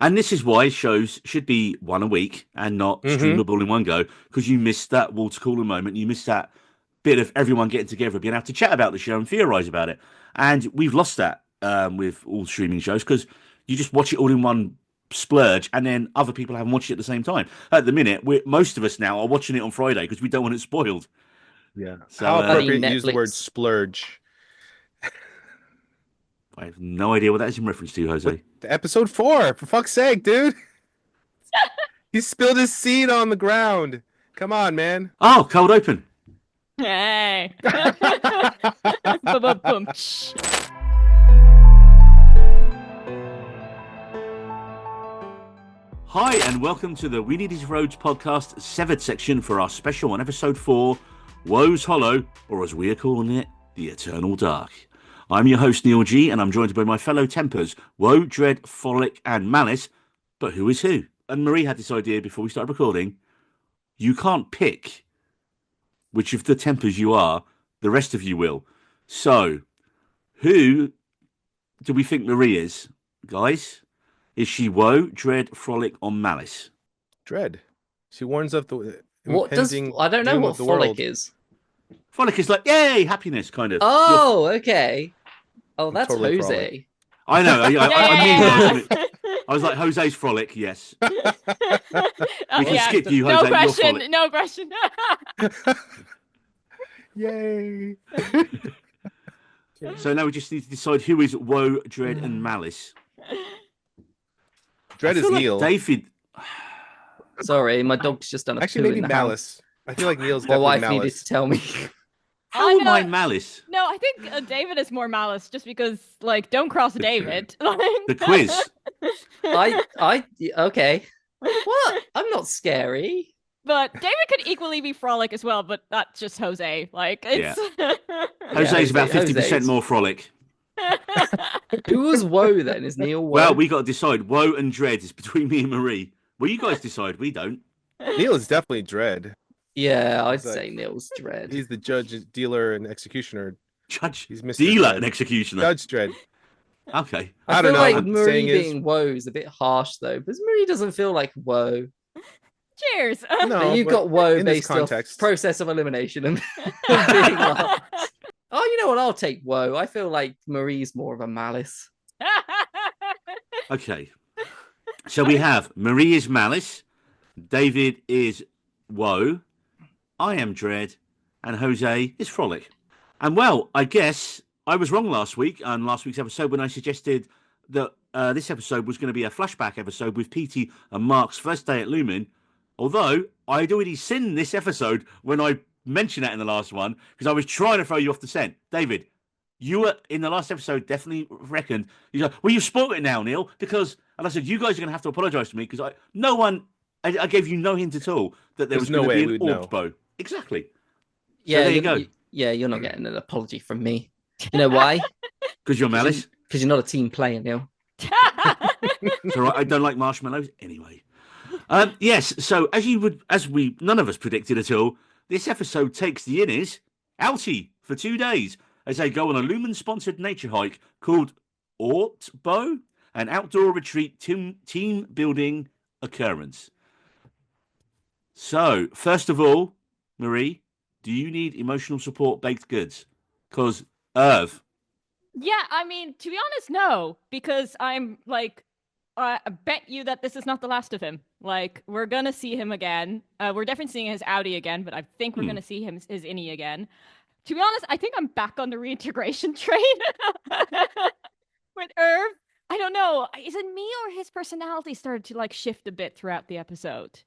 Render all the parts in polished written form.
And this is why shows should be one a week and not Hmm. streamable in one go, because you missed that water cooler moment. You missed that bit of everyone getting together, being able to chat about the show and theorize about it. And we've lost that with all streaming shows because you just watch it all in one splurge, and then other people haven't watched it at the same time. At the minute, most of us now are watching it on Friday because we don't want it spoiled. Yeah. So How Bloody appropriate you use the word Netflix. splurge. I have no idea what that is in reference to, With Jose. episode 4, for fuck's sake, dude. He spilled his seed on the ground. Come on, man. Oh, cold open. Hey. Ba-ba-boom. Hi, and welcome to the We Need These Roads podcast Severed section for our special on episode 4, Woes Hollow, or as we are calling it, The Eternal Dark. I'm your host, Neil G, and I'm joined by my fellow tempers, Woe, Dread, Frolic, and Malice. But who is who? And Marie had this idea before we started recording. You can't pick which of the tempers you are, the rest of you will. So, who do we think Marie is, guys? Is she Woe, Dread, Frolic, or Malice? Dread. She warns of the What does impending I don't know doom what of the frolic world. is. Frolic is like, yay, happiness, kind of. Oh, okay. Oh, I'm that's totally Jose. Frolic. I know. I mean, Yeah. I was like, Jose's Frolic, yes. Oh, We can yeah. skip you, Jose. No You're question. Frolic. No question. Yay. So now we just need to decide who is Woe, Dread, and Malice. Dread I is feel like Neil. David. Sorry, my dog's just done a Actually, poo maybe in the house. Malice. I feel like Neil's My definitely wife needed Malice. to tell me. How am I Malice? No, I think David is more malice just because, like, don't cross David. The quiz. Okay. What? I'm not scary. But David could equally be Frolic as well, but that's just Jose. Like, it's... Jose's about Jose- 50% Jose's- more Frolic. Who was Woe then? Is Neil Woe? Well, we got to decide. Woe and Dread is between me and Marie. Well, you guys decide. We don't. Neil is definitely Dread. Yeah, I'd He's like- say Neil's Dread. He's the judge, dealer, and executioner. Judge, He's Mr. dealer, Dread. and executioner. Judge Dread. Okay. I feel don't know. like What the Marie saying is. being Woe is a bit harsh though, because Marie doesn't feel like Woe. Cheers. No, But you've but got Woe in this based off context. process of elimination and being like, oh, you know what? I'll take Woe. I feel like Marie's more of a Malice. Okay. So we have Marie is Malice, David is Woe, I am Dread, and Jose is Frolic. And well, I guess I was wrong last week on last week's episode when I suggested that this episode was going to be a flashback episode with PT and Mark's first day at Lumen. Although I'd already seen this episode when I mentioned that in the last one because I was trying to throw you off the scent. David, you were in the last episode definitely reckoned. You go, well, you've spoiled it now, Neil, because and I said you guys are going to have to apologise to me because I gave you no hint at all that there There's was no going to way be we'd an know. orbed bow. Exactly. Yeah, there you go. You're not getting an apology from me. You know why? Because you're Malice. Because you're not a team player, Neil. It's all right. I don't like marshmallows anyway. Yes. So as we none of us predicted at all, this episode takes the innies outie for 2 days as they go on a Lumen-sponsored nature hike called Ortbo, an outdoor retreat team building occurrence. So first of all, Marie, do you need emotional support baked goods? Because Irv. Yeah, I mean, to be honest, no, because I'm like, I bet you that this is not the last of him. Like, we're gonna see him again. We're definitely seeing his Audi again, but I think we're gonna see his innie again. To be honest, I think I'm back on the reintegration train with Irv. I don't know. Is it me or his personality started to like shift a bit throughout the episode?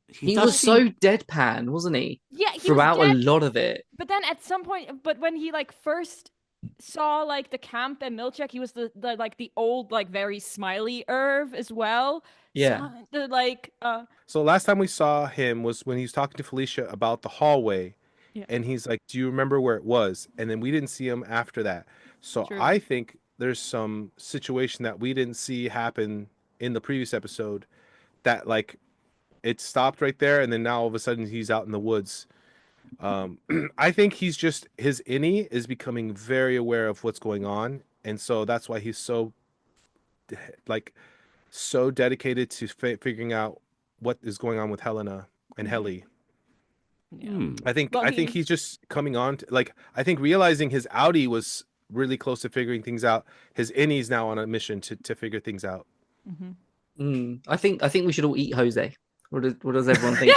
He does was so deadpan, wasn't he? Yeah, he Throughout was a dead, lot of it. but then at some point, but when he like first saw like the camp and Milchek, he was the like the old like very smiley Irv as well. Yeah. So, like So last time we saw him was when he was talking to Felicia about the hallway. Yeah. And he's like, do you remember where it was? And then we didn't see him after that. So True. I think there's some situation that we didn't see happen in the previous episode that like it stopped right there. And then now all of a sudden he's out in the woods. I think he's just his innie is becoming very aware of what's going on. And so that's why he's so like so dedicated to figuring out what is going on with Helena and Helly. Yeah. I think Well, he's just coming on to, like, I think realizing his outie was really close to figuring things out. His innie's now on a mission to figure things out. I think we should all eat Jose. What does everyone think?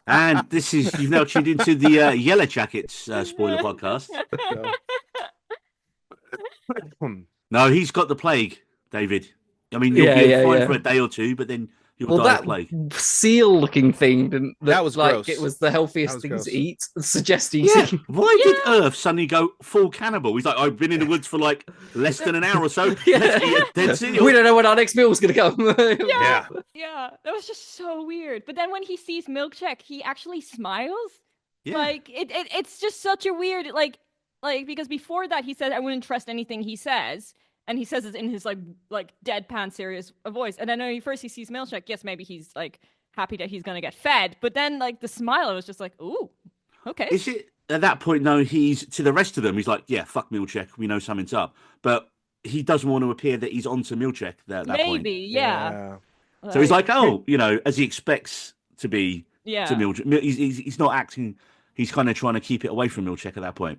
And this is, you've now tuned into the Yellow Jackets spoiler podcast. No, he's got the plague, David. I mean, you'll be fine for a day or two, but then you'll die of plague. That seal-looking thing didn't look That was like gross. it was the healthiest thing gross. to eat, suggesting. Yeah. Why did Earth suddenly go full cannibal? He's like, I've been in the woods for like less than an hour or so. Let's eat a dead seal. We don't know when our next meal is going to come. Yeah. Yeah, that was just so weird. But then when he sees Milkshake, he actually smiles. Yeah. Like it's just such a weird like because before that he said I wouldn't trust anything he says, and he says it in his like deadpan serious voice. And then when he sees Milkshake, yes, maybe he's like happy that he's gonna get fed. But then like the smile was just like, ooh, okay. Is it at that point? No, he's to the rest of them. He's like, yeah, fuck Milkshake. We know something's up, but he doesn't want to appear that he's onto Milkshake at that point. Maybe, yeah. So he's like, oh, as he expects to be yeah. to Milkshake. He's not acting. He's kind of trying to keep it away from Milkshake at that point.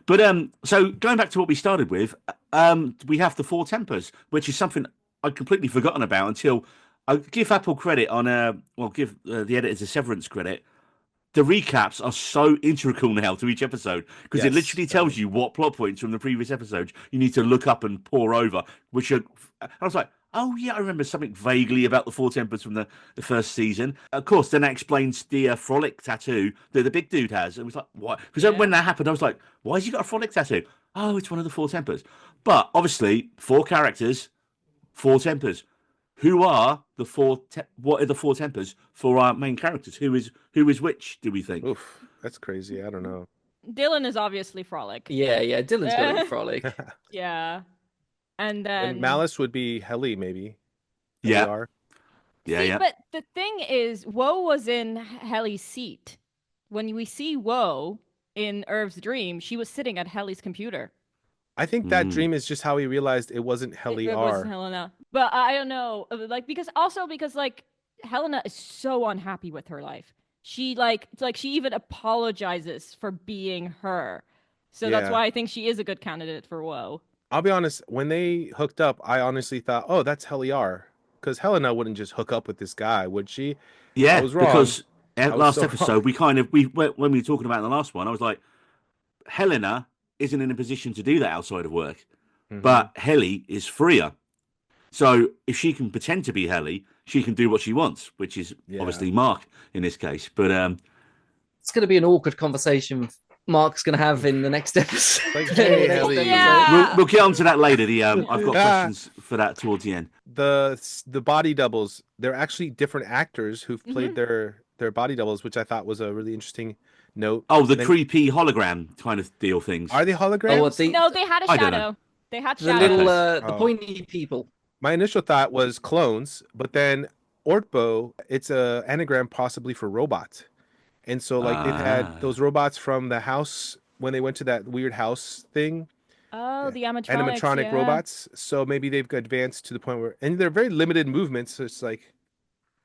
But so going back to what we started with, we have the Four Tempers, which is something I'd completely forgotten about until I give Apple credit on give the editors a Severance credit. The recaps are so integral now to each episode because it literally tells you what plot points from the previous episodes you need to look up and pore over. I was like, oh yeah, I remember something vaguely about the Four Tempers from the first season. Of course, then that explains the Frolic tattoo that the big dude has. It was like, what? Because when that happened, I was like, why has he got a Frolic tattoo? Oh, it's one of the Four Tempers. But obviously, 4 characters, 4 tempers. Who are the what are the 4 tempers for our main characters? Who is which, do we think? Oof, that's crazy. I don't know. Dylan is obviously Frolic. Yeah, Dylan's got to be Frolic. Yeah. And then and Malice would be Helly, maybe. Yeah. Yeah. But the thing is, Woe was in Helly's seat. When we see Woe in Irv's dream, she was sitting at Helly's computer. I think that dream is just how he realized it wasn't Helly It wasn't Helena. But I don't know, because Helena is so unhappy with her life. She she even apologizes for being her. So that's why I think she is a good candidate for Woe. I'll be honest, when they hooked up, I honestly thought, oh, that's Helliar. Because Helena wouldn't just hook up with this guy, would she? Yeah, I was wrong. Because last episode, when we were talking about in the last one, I was like, Helena isn't in a position to do that outside of work. But Helly is freer. So if she can pretend to be Helly, she can do what she wants, which is obviously Mark in this case. But it's going to be an awkward conversation Mark's going to have in the next episode. Like, hey, Helly. We'll get on to that later. I've got questions for that towards the end. The body doubles, they're actually different actors who've played their body doubles, which I thought was a really interesting note. Oh, creepy hologram kind of deal things. Are they holograms? No, they had a shadow. They had the little the pointy people. My initial thought was clones, but then Ortbo, it's a anagram possibly for robot. And so they've had those robots from the house when they went to that weird house thing. Oh, the animatronic robots. So maybe they've advanced to the point where, and they're very limited movements. So it's like,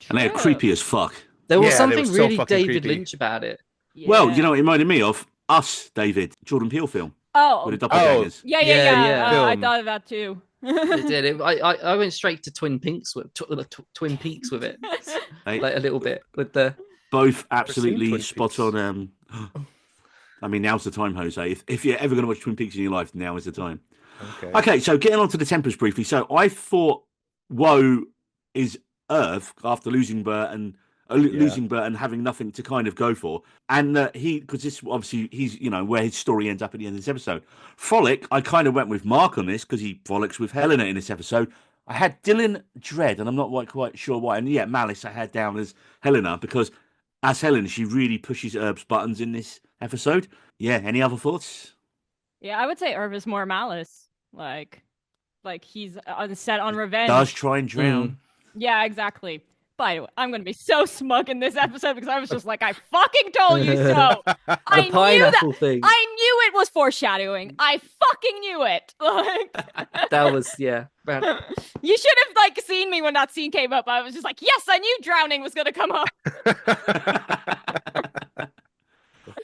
and they're creepy as fuck. There was something so really David creepy. Lynch about it. Yeah. Well, you know, it reminded me of Us, David, Jordan Peele film. Oh, with the doppelgangers. Yeah. I thought of that too. It did. I went straight to Twin Peaks with Twin Peaks with it, like a little bit with the both absolutely spot on. I mean, now's the time, Jose. If you're ever going to watch Twin Peaks in your life, now is the time. Okay, so getting on to the tempers briefly. So I thought Woe is Irv after losing Bert and having nothing to kind of go for, and because this obviously he's where his story ends up at the end of this episode. Frolic, I kind of went with Mark on this because he frolics with Helena in this episode. I had Dylan Dread, and I'm not quite sure why, and Malice I had down as Helena because as Helena she really pushes Herb's buttons in this episode. Yeah, any other thoughts? Yeah, I would say Irv is more Malice, like he's set on revenge. Does try and drown. Yeah, exactly. By the way, I'm going to be so smug in this episode because I was just like, I fucking told you so. I knew pineapple thing. I knew it was foreshadowing. I fucking knew it. Like, That was, yeah. Man. you should have like seen me when that scene came up. I was just like, yes, I knew drowning was going to come up.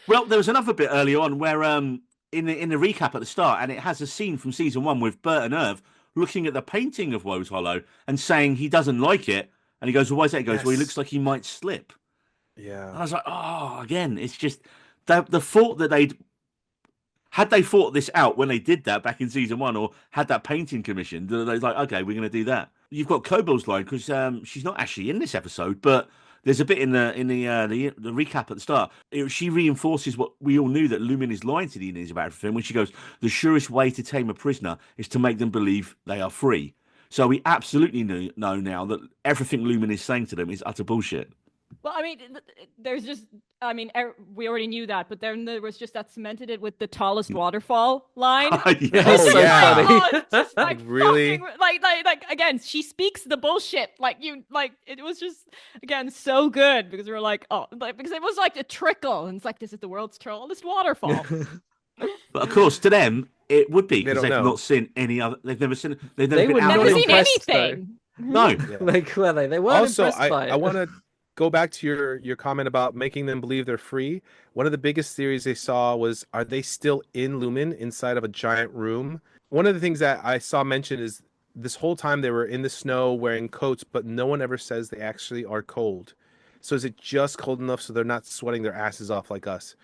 Well, there was another bit earlier on where in the recap at the start, and it has a scene from season 1 with Bert and Irv looking at the painting of Woes Hollow and saying he doesn't like it. And he goes, well, why is that? He goes, well, he looks like he might slip. Yeah. And I was like, oh, again, it's just the thought that had they thought this out when they did that back in season 1, or had that painting commissioned, they was like, okay, we're going to do that. You've got Kobol's line because she's not actually in this episode, but there's a bit in the recap at the start. She reinforces what we all knew, that Lumen is lying to the Indians about everything. When she goes, the surest way to tame a prisoner is to make them believe they are free. So we absolutely know now that everything Lumen is saying to them is utter bullshit. Well, I mean, there's just, I mean, we already knew that, but then there was just that cemented it with the tallest waterfall line. Yes. Oh, yeah. It's just, like, Really? fucking, like again, she speaks the bullshit. It was just, again, so good because we were like, oh, because it was like a trickle, and it's like, this is the world's tallest waterfall. But of course, to them, it would be because They don't they've know. not seen any other. They've never seen. They've They never been would out not Never of be seen the- impressed, anything. No. Yeah. Like, were they? They weren't Also, impressed by it. I want to go back to your comment about making them believe they're free. One of the biggest theories they saw was, are they still in Lumen inside of a giant room? One of the things that I saw mentioned is this whole time they were in the snow wearing coats, but no one ever says they actually are cold. So is it just cold enough so they're not sweating their asses off like us?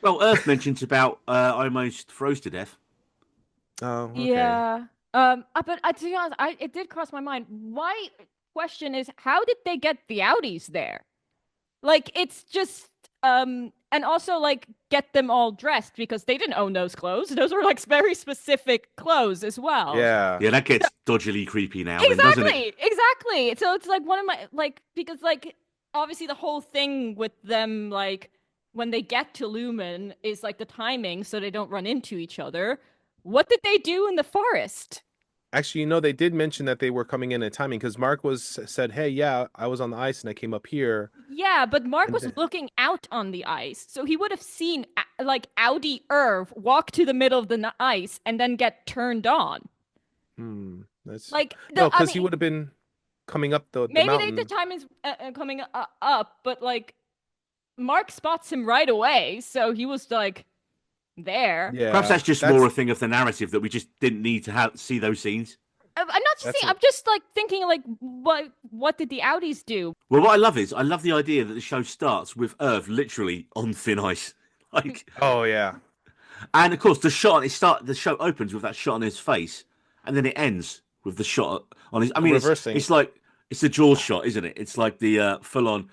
Well, Earth mentions about I almost froze to death. Oh, okay. Yeah. But to be honest, it did cross my mind. My question is, how did they get the Audis there? Like, it's just, and also like get them all dressed because they didn't own those clothes. Those were like very specific clothes as well. Yeah. Yeah, that gets dodgily creepy now, then, doesn't it? Exactly. So it's like one of my because like obviously the whole thing with them like when they get to Lumen is like the timing so they don't run into each other. What did they do in the forest? Actually, they did mention that they were coming in at timing because Mark said, hey, yeah, I was on the ice and I came up here. Yeah, but Mark And was then- looking out on the ice, so he would have seen like Audi Irv walk to the middle of the ice and then get turned on. That's Like no, because he would have been coming up the maybe mountain. the time is coming up, but like Mark spots him right away, so he was like there. Yeah, Perhaps that's just more a thing of the narrative that we just didn't need to see those scenes. I'm not just That's saying. I'm just like thinking like what did the Audis do? Well, what I love is I love the idea that the show starts with Earth literally on thin ice, like, Oh yeah, and of course the show opens with that shot on his face, and then it ends with the shot on his. I mean, reversing. it's like it's the Jaws shot, isn't it? It's like the full on.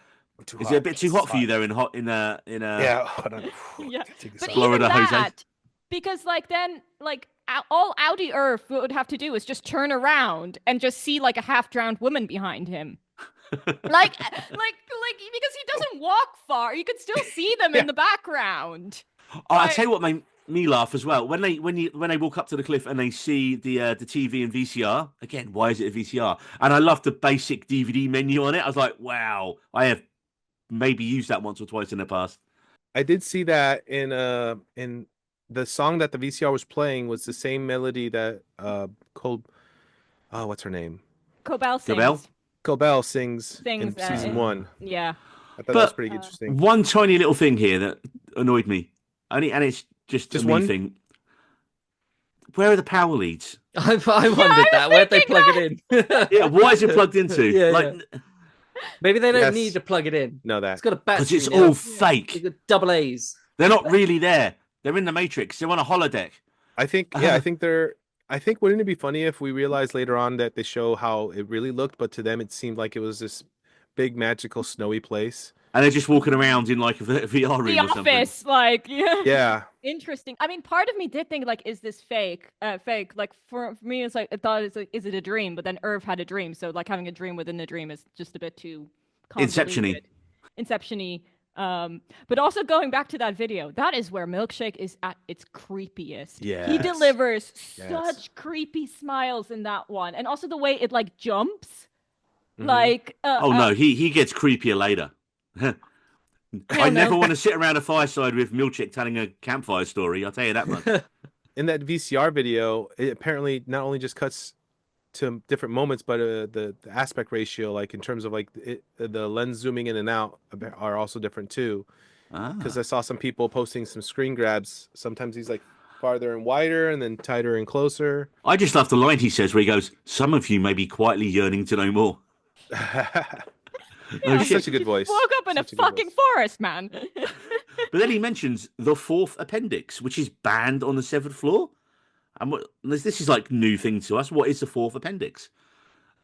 Too Is hot. it a bit too It's hot for you there in Yeah, hold on. Yeah, Take this but off. Florida, even Jose. that, because like then like all Audi Earth would have to do is just turn around and just see like a half-drowned woman behind him. like because he doesn't walk far, you could still see them in the background. Oh, I tell you what made me laugh as well when they walk up to the cliff and they see the TV and VCR again. Why is it a VCR? And I love the basic DVD menu on it. I was like, wow, I have maybe used that once or twice in the past. I did see that in the song that the VCR was playing was the same melody that what's her name? Cobell sings. Cobell? Cobell sings in Sings, season 1. Yeah. I thought that was pretty interesting. One tiny little thing here that annoyed me, and it's just a me one thing. Where are the power leads? I wondered that. Where'd they plug it in? Yeah, why is it plugged into? Yeah, Maybe they don't Yes. need to plug it in. No, that It's got a battery. because it's now. all fake. It's got double A's. They're not really there. They're in the Matrix. They're on a holodeck. I think wouldn't it be funny if we realized later on that they show how it really looked, but to them it seemed like it was this big magical snowy place. And they're just walking around in like a VR room The or something. office, like Yeah. Interesting. I mean, part of me did think like, is this fake? Fake. Like for me, it's like I thought, is it a dream? But then Irv had a dream, so like having a dream within a dream is just a bit too Inception-y. Inception-y. But also going back to that video, that is where Milkshake is at its creepiest. He Yes. delivers Yes. such creepy smiles in that one, and also the way it like jumps. Mhm. Like, Oh no, he gets creepier later. I no. never want to sit around a fireside with Milchick telling a campfire story. I'll tell you that much. In that VCR video, it apparently not only just cuts to different moments, but the aspect ratio, like in terms of like the lens zooming in and out, are also different too. Because I saw some people posting some screen grabs. Sometimes he's like farther and wider, and then tighter and closer. I just love the line he says where he goes, "Some of you may be quietly yearning to know more." No He's shit. such a good voice. Woke up in Such a good fucking voice. forest, man. But then he mentions the fourth appendix, which is banned on the seventh floor. And this is like new thing to us. What is the fourth appendix?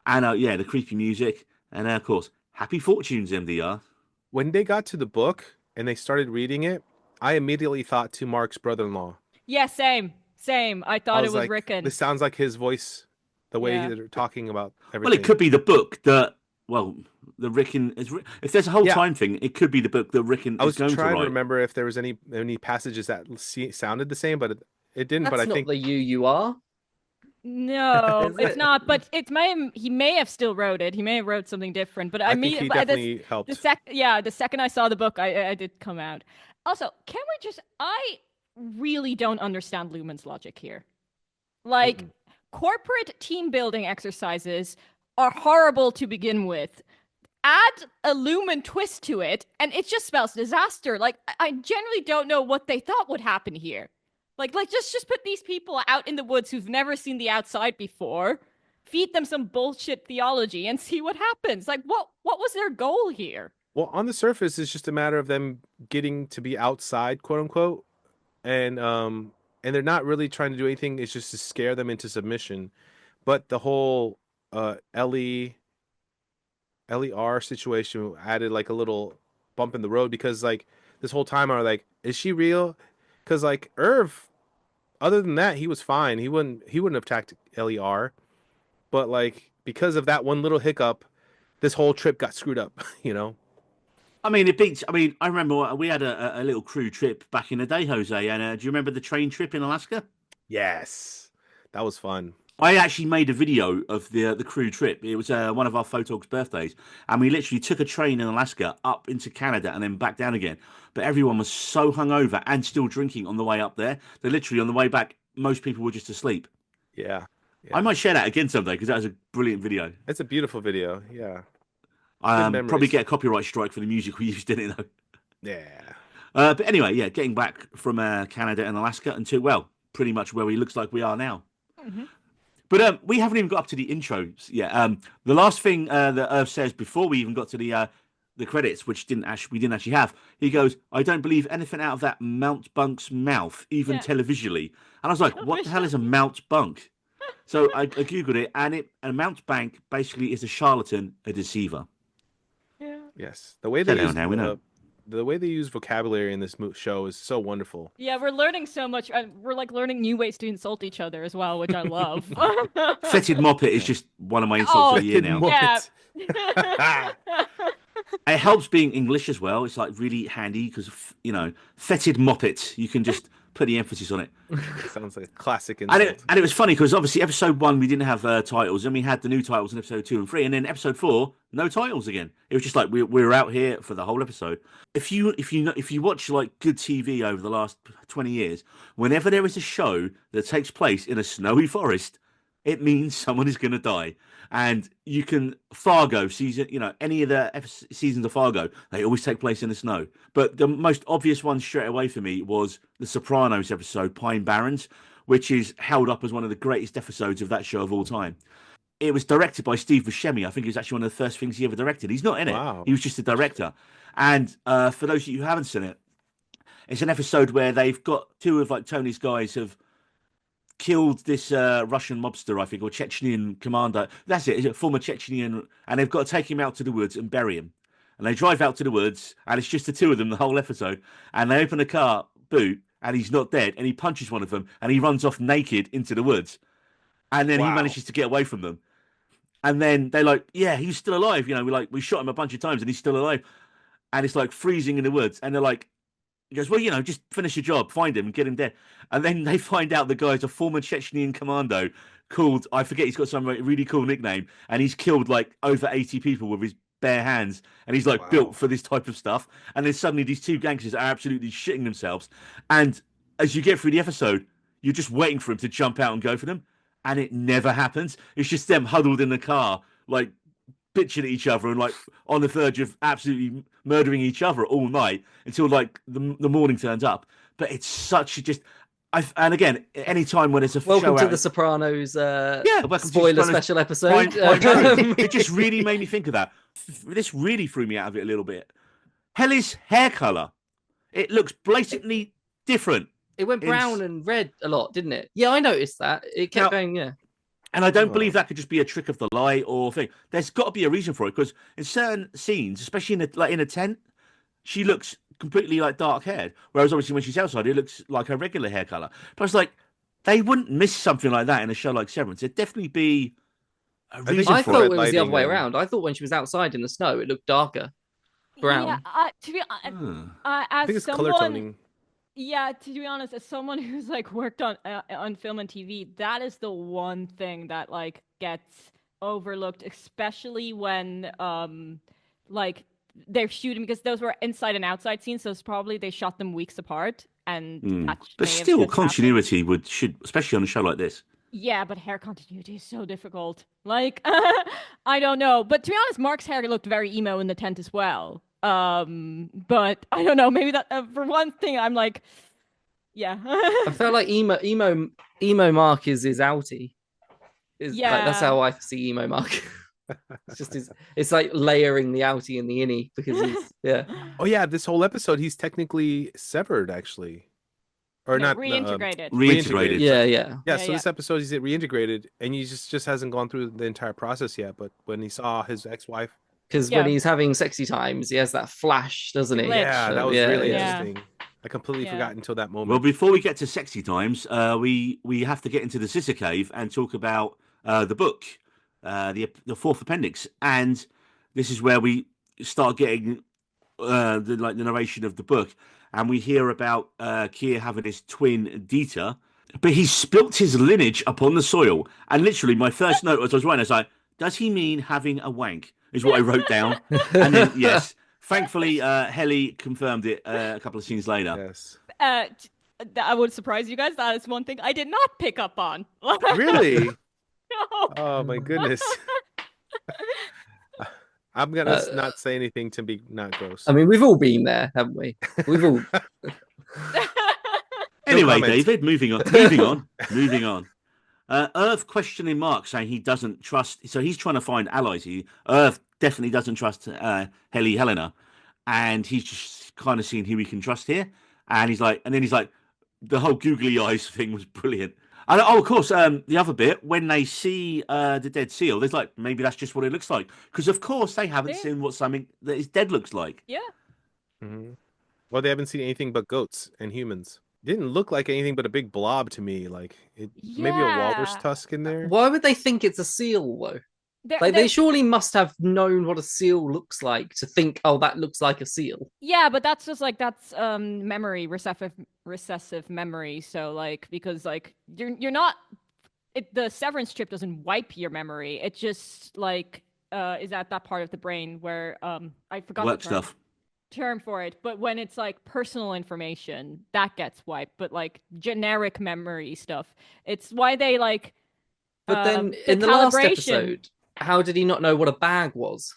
And yeah, the creepy music, and of course, Happy Fortunes, MDR. When they got to the book and they started reading it, I immediately thought to Mark's brother-in-law. Yeah, same. I thought it was like, Rickon. this sounds like his voice, the way Yeah. they're talking about Well, everything. it could be the book that. Well, the Rickon is. If there's a whole time thing, it could be the book that Rickon I was is going to trying to write. remember if there was any passages that sounded the same, but it didn't. That's But I not think the you are. No, Is it's it? not. But he may have still wrote it. He may have wrote something different. But I think he definitely helped. The second I saw the book, I did come out. Also, can we just? I really don't understand Lumen's logic here. Like, corporate team building exercises are horrible to begin with. Add a Lumen twist to it, and it just spells disaster. Like, I generally don't know what they thought would happen here. Like just put these people out in the woods who've never seen the outside before, feed them some bullshit theology, and see what happens. Like, what was their goal here? Well, on the surface, it's just a matter of them getting to be outside, quote unquote, and they're not really trying to do anything. It's just to scare them into submission. But the whole LER situation added like a little bump in the road, because like this whole time I was like, is she real? Because like Irv, other than that, he was fine. He wouldn't have attacked LER, but like because of that one little hiccup, this whole trip got screwed up. You know. I mean, it beats. I mean, I remember we had a little crew trip back in the day, Jose. And do you remember the train trip in Alaska? Yes, that was fun. I actually made a video of the crew trip. It was one of our photog's birthdays, and we literally took a train in Alaska up into Canada and then back down again. But everyone was so hungover and still drinking on the way up there that literally on the way back, most people were just asleep. Yeah. I might share that again someday because that was a brilliant video. It's a beautiful video. Yeah. Probably get a copyright strike for the music we used in it though. Yeah. But anyway, yeah, getting back from Canada and Alaska and well, pretty much where we looks like we are now. Mm-hmm. But we haven't even got up to the intros yet. The last thing that Irv says before we even got to the credits, which we didn't actually have, he goes, "I don't believe anything out of that Mount Bunk's mouth, even televisually." And I was like, "What the hell is a Mount Bunk?" So I googled it, and a Mount Bank basically is a charlatan, a deceiver. Yeah. Yes, the way they use Now we know. The way they use vocabulary in this show is so wonderful. Yeah, we're learning so much. We're like learning new ways to insult each other as well, which I love. Fetid moppet is just one of my insults of the year now. Yeah. It helps being English as well. It's like really handy because, fetid moppet, you can just put the emphasis on it. It sounds like a classic insult. And it was funny because obviously episode 1 we didn't have titles, and we had the new titles in episode 2 and 3, and then episode 4 no titles again. It was just like we were out here for the whole episode. If you watch like good TV over the last 20 years, whenever there is a show that takes place in a snowy forest, it means someone is going to die. And you can Fargo season, any of the seasons of Fargo, they always take place in the snow. But the most obvious one straight away for me was the Sopranos episode, Pine Barrens, which is held up as one of the greatest episodes of that show of all time. It was directed by Steve Buscemi. I think it was actually one of the first things he ever directed. He's not in it. Wow. He was just a director. And for those of you who haven't seen it, it's an episode where they've got two of like Tony's guys have killed this Russian mobster, I think, or Chechenian commander. That's it. He's a former Chechenian, and they've got to take him out to the woods and bury him. And they drive out to the woods, and it's just the two of them the whole episode. And they open the car boot, and he's not dead, and he punches one of them, and he runs off naked into the woods. And then he manages to get away from them. And then they're like, "Yeah, he's still alive." We shot him a bunch of times, and he's still alive. And it's like freezing in the woods, and they're like, he goes, "Well, just finish your job, find him, and get him dead." And then they find out the guy's a former Chechnyan commando called, I forget, he's got some really cool nickname, and he's killed like over 80 people with his bare hands, and he's like built for this type of stuff. And then suddenly these two gangsters are absolutely shitting themselves. And as you get through the episode, you're just waiting for him to jump out and go for them, and it never happens. It's just them huddled in the car, like bitching at each other and like on the verge of absolutely murdering each other all night until like the morning turns up. But it's such a just. And again, any time when it's a welcome show to out, the Sopranos welcome to spoiler Sopranos special episode. It just really made me think of that. This really threw me out of it a little bit. Helly's hair color, it looks blatantly different. It went brown and red a lot, didn't it? Yeah, I noticed that. It kept going, yeah. And I don't believe that could just be a trick of the light or thing. There's got to be a reason for it, because in certain scenes, especially in a tent, she looks completely like dark haired. Whereas obviously when she's outside, it looks like her regular hair color. But it's like they wouldn't miss something like that in a show like Severance. It'd definitely be a reason I for thought it. it was the other way around. I thought when she was outside in the snow, it looked darker, brown. Yeah, to be honest, I think it's color toning. Yeah, to be honest, as someone who's like worked on film and TV, that is the one thing that like gets overlooked, especially when like they're shooting, because those were inside and outside scenes, so it's probably they shot them weeks apart, and that but still continuity should, especially on a show like this. Yeah, but hair continuity is so difficult. Like, I don't know. But to be honest, Mark's hair looked very emo in the tent as well. But I don't know. Maybe that for one thing, I'm like, yeah. I felt like emo Mark is his outie. Yeah, that's how I see emo Mark. It's just it's like layering the outie and the innie, because he's Oh yeah, this whole episode he's technically severed actually. Or not reintegrated. Reintegrated. Yeah. So this episode he's reintegrated, and he just hasn't gone through the entire process yet. But when he saw his ex-wife, because when he's having sexy times, he has that flash, doesn't he? Yeah, that was really interesting. I completely forgot until that moment. Well, before we get to sexy times, we have to get into the Scissor Cave and talk about the book, the fourth appendix, and this is where we start getting the narration of the book. And we hear about Keir having his twin Dieter, but he spilt his lineage upon the soil. And literally, my first note as I was writing, I was like, does he mean having a wank? Is what I wrote down. And then, yes, thankfully, Helly confirmed it a couple of scenes later. Yes. I would surprise you guys. That is one thing I did not pick up on. Really? No. Oh, my goodness. I'm gonna not say anything to be not gross. I mean, we've all been there, haven't we? We've all. Anyway, David, moving on. Irv questioning Mark, saying he doesn't trust. So he's trying to find allies. Irv definitely doesn't trust Helena, and he's just kind of seeing who he can trust here. And he's like, the whole googly eyes thing was brilliant. And of course, the other bit, when they see the dead seal, there's like, maybe that's just what it looks like. Because, of course, they haven't seen what something that is dead looks like. Yeah. Mm-hmm. Well, they haven't seen anything but goats and humans. Didn't look like anything but a big blob to me. Like, maybe a walrus tusk in there. Why would they think it's a seal, though? They surely must have known what a seal looks like to think, oh, that looks like a seal. Yeah, but that's just like memory, recessive memory. So like, because like you're not, the severance trip doesn't wipe your memory. It just like is at that part of the brain where I forgot work the stuff. Term for it, but when it's like personal information that gets wiped, but like generic memory stuff, it's why they like. But then in the last episode, how did he not know what a bag was?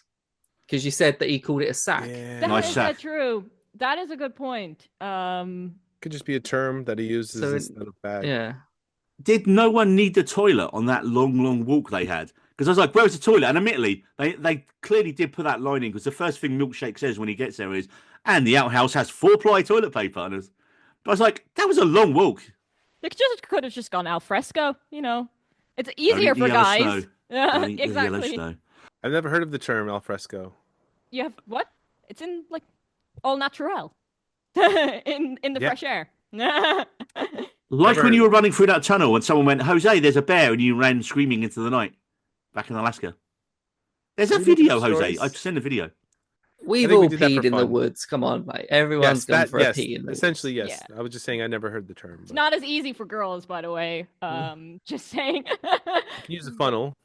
Because you said that he called it a sack. Yeah. Nice sack. True. That is a good point. Could just be a term that he uses instead of bag. Yeah. Did no one need the toilet on that long walk they had? Because I was like, where's the toilet? And admittedly, they clearly did put that line in, because the first thing Milkshake says when he gets there is, and the outhouse has 4-ply toilet paper. But I was like, that was a long walk. They could have just gone al fresco, you know. It's easier for guys. Yeah, exactly. I've never heard of the term al fresco. You have what? It's in like all natural in the fresh air. Like when you were running through that tunnel and someone went, Jose, there's a bear, and you ran screaming into the night back in Alaska. There's a video, Jose. I've sent a video. We've think we all did that for peed in the fun. woods. Come on, mate. Everyone's gone for a pee in the essentially, woods. yes. Yeah. I was just saying I never heard the term. It's But not as easy for girls, by the way. Just saying. you can use a funnel,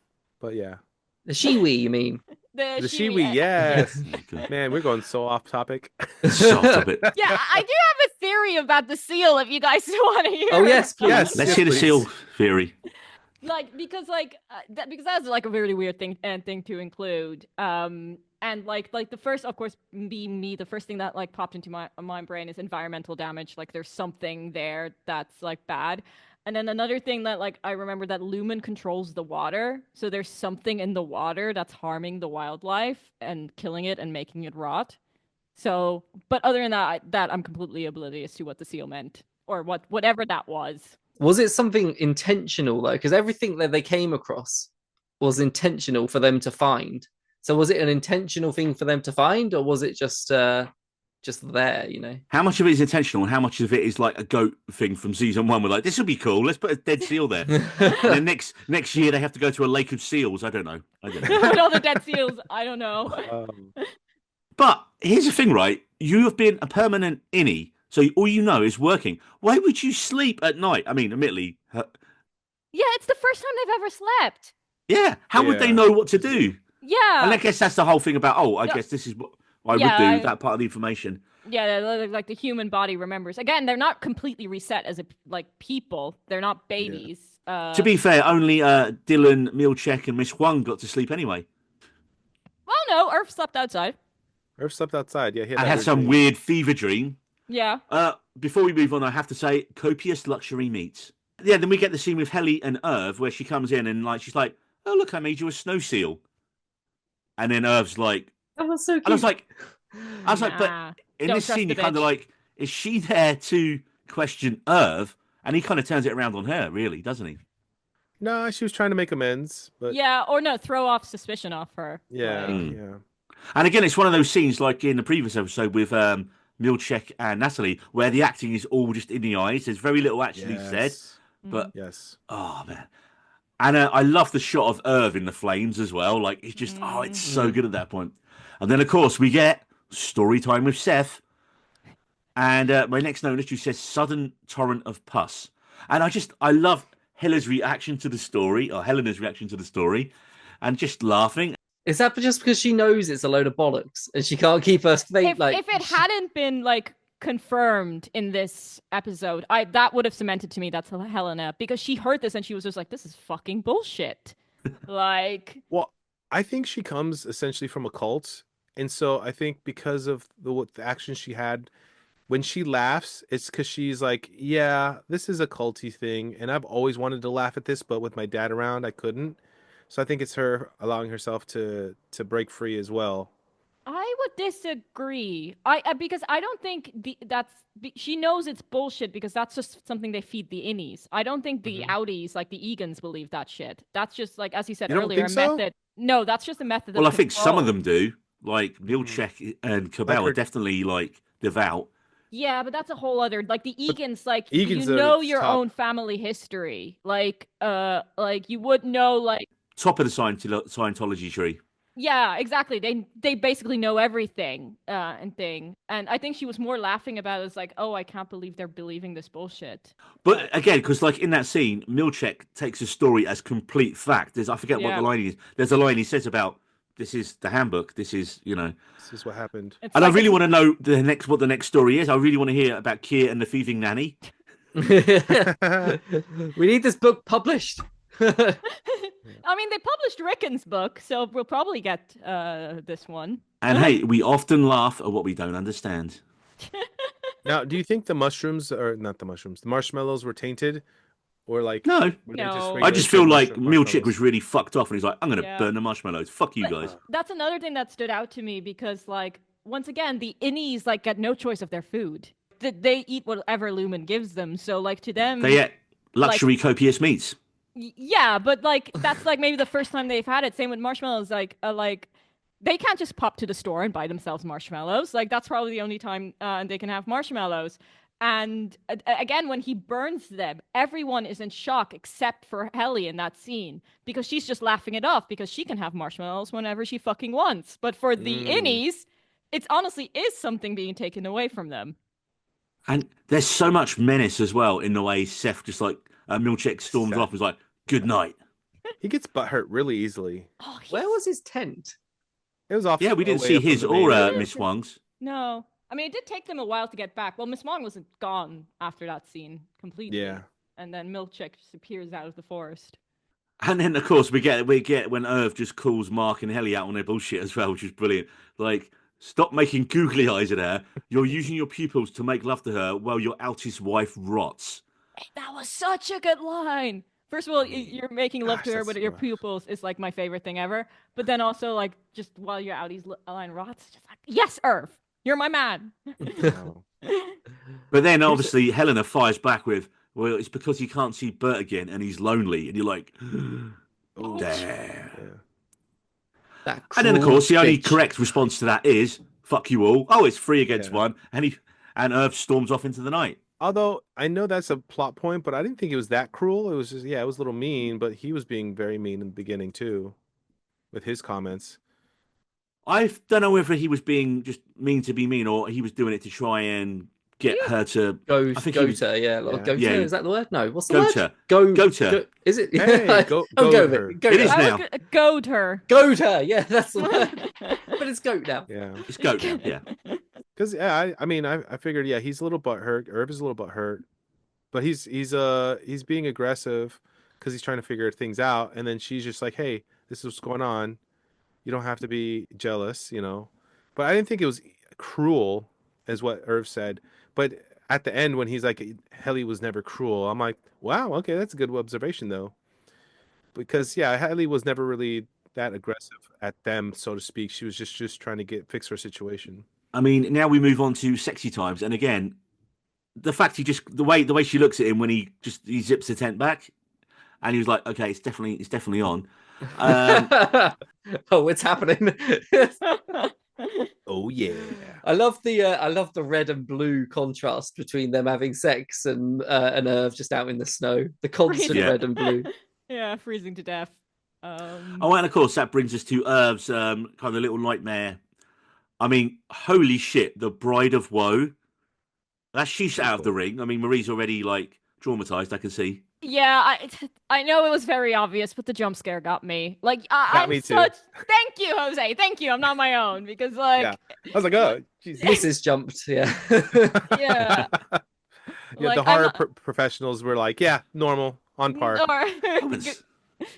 but yeah. The shiwi, you mean? The shiwi, shiwi, yes. Okay. Man, we're going so off topic. So off topic. Yeah, I do have a theory about the seal. If you guys want to hear. Oh yes, please. Yes. Let's hear the please. seal theory. Because that's like a really weird thing to include. And like the first, of course, the first thing that like popped into my brain is environmental damage. Like there's something there that's like bad. And then another thing that like I remember that Lumen controls the water, so there's something in the water that's harming the wildlife and killing it and making it rot. So, but other than that, I'm completely oblivious to what the seal meant or whatever that was. Was it something intentional though? Because everything that they came across was intentional for them to find. So was it an intentional thing for them to find, or was it just there? You know, How much of it is intentional, and how much of it is like a goat thing from season 1? We're like, this will be cool. Let's put a dead seal there. And then next year they have to go to a lake of seals. I don't know. With all the dead seals, I don't know. But here's the thing, right? You have been a permanent innie, so all you know is working. Why would you sleep at night? I mean, admittedly, Yeah, it's the first time they've ever slept. yeah. How would they know what to do? Yeah. And I guess that's the whole thing about, I guess this is what I would do, that part of the information. Yeah, like the human body remembers. Again, they're not completely reset as people. They're not babies. Yeah. To be fair, only Dylan, Milchek, and Miss Huang got to sleep anyway. Well, no, Irv slept outside. Irv slept outside. Yeah, I had some weird fever dream. Yeah. Before we move on, I have to say, copious luxury meats. Yeah, then we get the scene with Helly and Irv where she comes in and like she's like, "Oh look, I made you a snow seal." And then Irv's like, that was so cute. And I was like, but in this scene, you're kind of like, is she there to question Irv? And he kind of turns it around on her, really, doesn't he? No, she was trying to make amends, but yeah, or no, throw off suspicion off her. Yeah, yeah. And again, it's one of those scenes like in the previous episode with Milchek and Natalie, where the acting is all just in the eyes. There's very little actually said, but oh man. And I love the shot of Irv in the flames as well. Like, it's just, it's so good at that point. And then, of course, we get story time with Seth. And my next note literally says, sudden torrent of pus. And I love Helena's reaction to the story, and just laughing. Is that just because she knows it's a load of bollocks and she can't keep her faith? If it hadn't been, like, confirmed in this episode, that would have cemented to me that's Helena, because she heard this and she was just like, this is fucking bullshit. Like, well, I think she comes essentially from a cult, and so I think because of the action she had when she laughs, it's because she's like, yeah, this is a culty thing, and I've always wanted to laugh at this, but with my dad around I couldn't. So I think it's her allowing herself to break free as well. I would disagree. Because I don't think she knows it's bullshit, because that's just something they feed the innies. I don't think the outies, like the Egans, believe that shit. That's just, like, as you said earlier, a method. No, that's just a method. Well, I think some of them do. Like Milchek and Cabell are definitely like devout. Yeah, but that's a whole other, like, the Egans, like, you know your own family history. Like you would know, like, top of the Scientology tree. Yeah, exactly. They basically know everything and thing. And I think she was more laughing about it as like, oh, I can't believe they're believing this bullshit. But again, because like in that scene, Milchek takes a story as complete fact. I forget what the line is. There's a line he says about, this is the handbook. This is, This is what happened. And I really want to know what the next story is. I really want to hear about Keir and the thieving nanny. We need this book published. I mean, they published Rickon's book, so we'll probably get this one. And hey, we often laugh at what we don't understand. Now, do you think the marshmallows were tainted? Or like, no. I just feel like Milchek was really fucked off, and he's like, I'm going to burn the marshmallows. Fuck you guys. That's another thing that stood out to me, because, like, once again, the innies, like, get no choice of their food. They eat whatever Lumen gives them, so, like, to them... They eat luxury copious meats. Yeah, but, like, that's, like, maybe the first time they've had it. Same with marshmallows, like, they can't just pop to the store and buy themselves marshmallows. Like, that's probably the only time they can have marshmallows. And again, when he burns them, everyone is in shock except for Helly in that scene, because she's just laughing it off because she can have marshmallows whenever she fucking wants. But for the innies, it's honestly is something being taken away from them. And there's so much menace as well in the way Seth just like Milchek storms Seth. off and is like, good night. He gets butthurt really easily. Oh, Where was his tent? It was off. Yeah, we didn't way see up from his the main or area. Miss Wang's. No. I mean, it did take them a while to get back. Well, Miss Wong was gone after that scene completely. Yeah. And then Milchek just appears out of the forest. And then, of course, we get when Irv just calls Mark and Helly out on their bullshit as well, which is brilliant. Like, stop making googly eyes at her. You're using your pupils to make love to her while your outist wife rots. That was such a good line. First of all, you're making love to her that's with your rough. pupils is like my favorite thing ever. But then also, like, just while your outies line rots, just like, yes, Irv, you're my man. Oh. But then, obviously, Helena fires back with, well, it's because he can't see Bert again and he's lonely. And you're like, Oh, damn. yeah. That And then, of course, the only bitch. correct response to that is, fuck you all. Oh, it's 3 against Yeah. 1. And Irv storms off into the night. Although I know that's a plot point, but I didn't think it was that cruel. It was just, it was a little mean, but he was being very mean in the beginning too, with his comments. I don't know whether he was being just mean to be mean or he was doing it to try and get her to Go, I think he was- Goater, yeah. Like, Yeah. Goater, Yeah. is that the word? No, what's the Goater. word? Go, Goater. Go, is it? Hey, go I'll go with her. it. Goater. It is I now. was goad her. Goater, yeah, that's the word. But it's goat now. Yeah, It's goat now, yeah. because I figured he's a little butthurt. Irv is a little butthurt, but he's being aggressive because he's trying to figure things out, and then she's just like, hey, this is what's going on. You don't have to be jealous, But I didn't think it was cruel, as what Irv said. But at the end, when he's like, Helly was never cruel, I'm like, wow, okay, that's a good observation, though. Because, Helly was never really that aggressive at them, so to speak. She was just trying to fix her situation. I mean, now we move on to sexy times, and again, the fact the way she looks at him when he zips the tent back, and he was like, okay, it's definitely on. Oh, it's happening. Oh, yeah. I love the red and blue contrast between them having sex and Irv just out in the snow. The constant Yeah. red and blue. Yeah, freezing to death. Oh, and of course that brings us to Irv's kind of little nightmare. I mean, holy shit, the Bride of Woe. That's she's out of the ring. I mean, Marie's already like traumatized, I can see. Yeah, I know it was very obvious, but the jump scare got me. Like, I'm me too. Thank you, Jose. Thank you. I'm not my own because, like, Yeah. I was like, oh, Jesus. Mrs. jumped, yeah. yeah. Yeah, Like, the I'm horror not- professionals were like, yeah, normal, on par.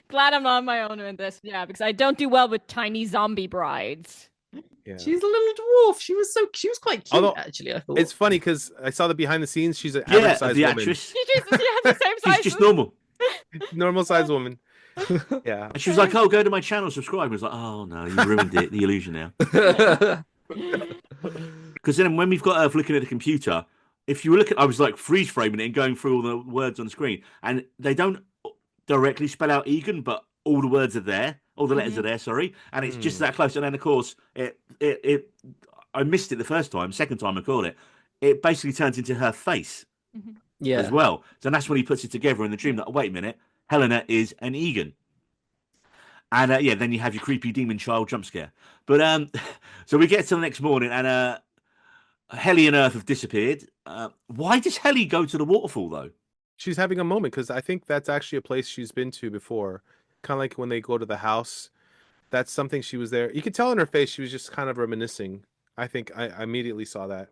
Glad I'm not on my own in this. Yeah, because I don't do well with tiny zombie brides. Yeah. She's a little dwarf. She was quite cute, Although, actually, I thought. It's funny because I saw the behind the scenes. She's an Yeah, average sized the woman, actress. She has the same size. She's just normal. normal sized woman. Yeah, And she was like, oh, go to my channel, subscribe. I was like, oh, no, you ruined it, the illusion now. Because then when we've got Earth looking at the computer, if you were looking, I was like freeze framing it and going through all the words on the screen. And they don't directly spell out Egan, but all the words are there. All the letters are there, sorry. And it's just that close. And then, of course, I missed it the first time. Second time I called it. It basically turns into her face yeah. as well. So that's when he puts it together in the dream that, oh, wait a minute, Helena is an Egan. And then you have your creepy demon child jump scare. But so we get to the next morning and Helly and Earth have disappeared. Why does Helly go to the waterfall though? she's having a moment because I think that's actually a place she's been to before. Kind of like when they go to the house. That's something she was there. You could tell in her face she was just kind of reminiscing. I think I immediately saw that.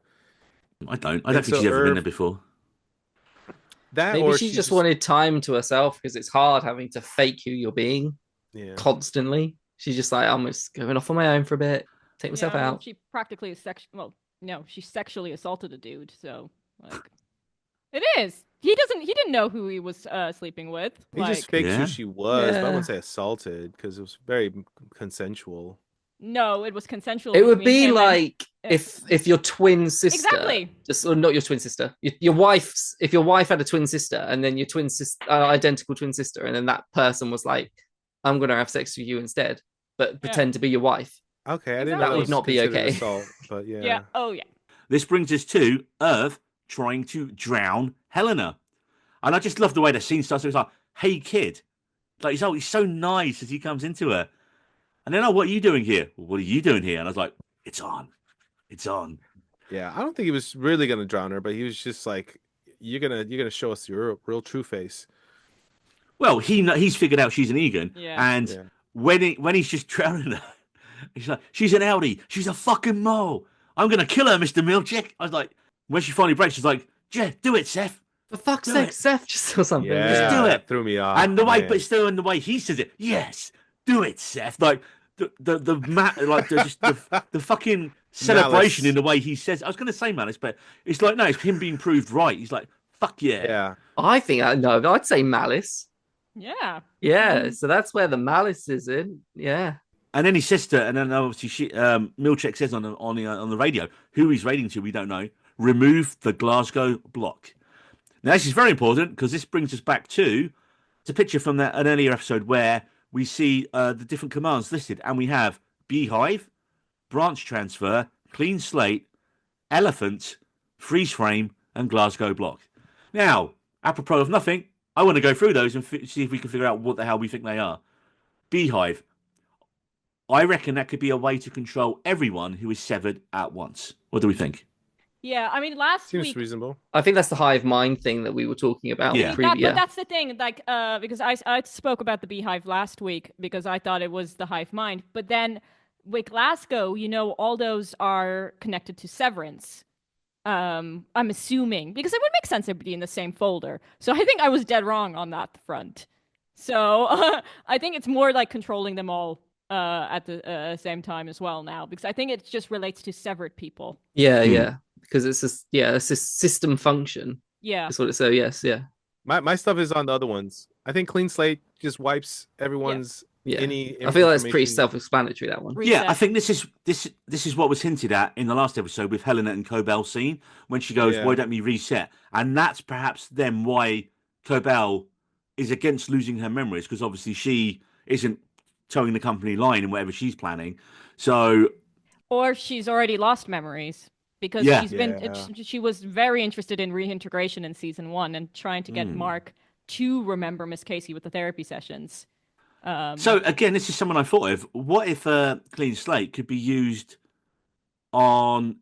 I don't And think so she's ever been Irv- there before. That Maybe or she she's just wanted time to herself because it's hard having to fake who you're being Yeah. constantly. She's just like, I'm just going off on my own for a bit, take myself Yeah, well, out. She practically she sexually assaulted a dude. So, like, it is. He didn't know who he was sleeping with. He Like, just faked Yeah. who she was, but I Yeah. wouldn't say assaulted because it was very consensual. no, it was consensual. It would between be him and- like if your twin sister, Exactly. or not your twin sister, your wife's, if your wife had a twin sister and then your twin sister, identical twin sister, and then that person was like, I'm going to have sex with you instead, but pretend to be your wife. Okay, I didn't Exactly. know That that would was not be considered okay. assault, but yeah. Yeah. Oh yeah. This brings us to Earth trying to drown Helena. And I just love the way the scene starts. It's like, hey, kid. Like, he's so nice as he comes into her. And then, oh, what are you doing here? Well, what are you doing here? And I was like, it's on. It's on. Yeah, I don't think he was really gonna drown her, but he was just like, "You're gonna show us your real true face." Well, he's figured out she's an Egan, Yeah. and Yeah. when he's just drowning her, he's like, "She's an Audi. She's a fucking mole. I'm gonna kill her, Mr. Milchick." I was like, when she finally breaks, she's like, "Yeah, do it, Seth. For fuck's Do sake, it. Seth, just or something. Yeah, Just do that it." threw me off. And the way, man. but still in the way he says it, yes, do it, Seth. Like the fucking celebration Malice. in the way he says. I was going to say malice, but it's like no, it's him being proved right. He's like, fuck yeah. Yeah, I think no, I'd say malice. Yeah. Yeah, so that's where the malice is in. Yeah. And then his sister, and then obviously Milchek says on the radio who he's raiding to, we don't know. Remove the Glasgow block. Now this is very important because this brings us back to it's a picture from an earlier episode where we see the different commands listed, and we have Beehive, Branch Transfer, Clean Slate, Elephant, Freeze Frame, and Glasgow Block. Now, apropos of nothing, I want to go through those and see if we can figure out what the hell we think they are. Beehive. I reckon that could be a way to control everyone who is severed at once. What do we think? Yeah. I mean, last seems week. reasonable. I think that's the hive mind thing that we were talking about. Yeah. But that's the thing, like, because I spoke about the beehive last week because I thought it was the hive mind. But then with Glasgow, all those are connected to Severance. I'm assuming because it would make sense they'd be in the same folder. So I think I was dead wrong on that front. So I think it's more like controlling them all at the same time as well now because I think it just relates to severed people. Yeah, because it's a system function. Yeah. That's what it says. Yes, yeah. My stuff is on the other ones. I think Clean Slate just wipes everyone's Yeah. any. I feel that's pretty information. self-explanatory, that one. Yeah, I Reset. think this is what was hinted at in the last episode with Helena and Cobell scene when she goes, Yeah. "Why don't we reset?" And that's perhaps then why Cobell is against losing her memories because obviously she isn't towing the company line in whatever she's planning. So Or she's already lost memories because Yeah. she's been Yeah. she was very interested in reintegration in season 1 and trying to get Mark to remember Miss Casey with the therapy sessions. So again, this is someone I thought of. What if a clean slate could be used on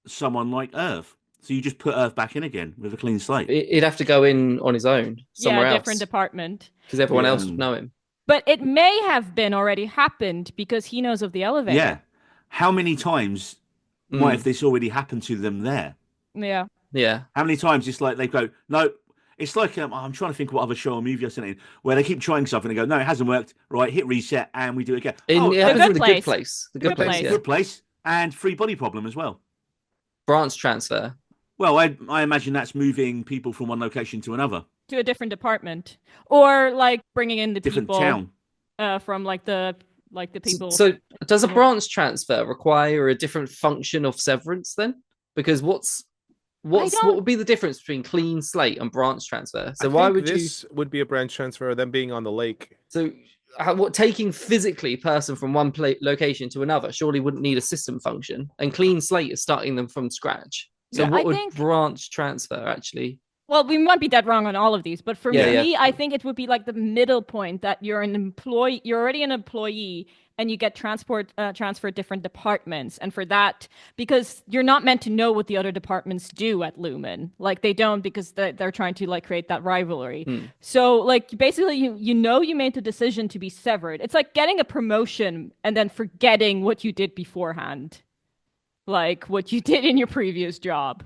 someone like Irv? So you just put Irv back in again with a clean slate. He'd have to go in on his own somewhere else different department. because everyone Yeah. else would know him. But it may have been already happened because he knows of the elevator. Yeah. How many times might have this already happened to them there? Yeah. Yeah. How many times it's like they go, no, it's like I'm trying to think of what other show or movie I've seen it in where they keep trying something and go, no, it hasn't worked. Right, hit reset and we do it again. It happens Good with the good Place. place. The Good good place, Place. yeah. Good place and free body problem as well. Branch transfer. Well, I imagine that's moving people from one location to another, To a different department. Or like bringing in the different people town. from like the people. So does a Yeah. branch transfer require a different function of severance then? Because what would be the difference between clean slate and branch transfer? So I why think would this would be a branch transfer of them being on the lake? so what taking physically person from one location to another surely wouldn't need a system function, and clean slate is starting them from scratch. So Yeah, what I would think- branch transfer actually? Well, we might be dead wrong on all of these, but for Yeah, me, I think it would be like the middle point that you're you're already an employee and you get transferred different departments. And for that, because you're not meant to know what the other departments do at Lumen. Like they don't because they're trying to like create that rivalry. So like basically you made the decision to be severed. It's like getting a promotion and then forgetting what you did beforehand. Like what you did in your previous job.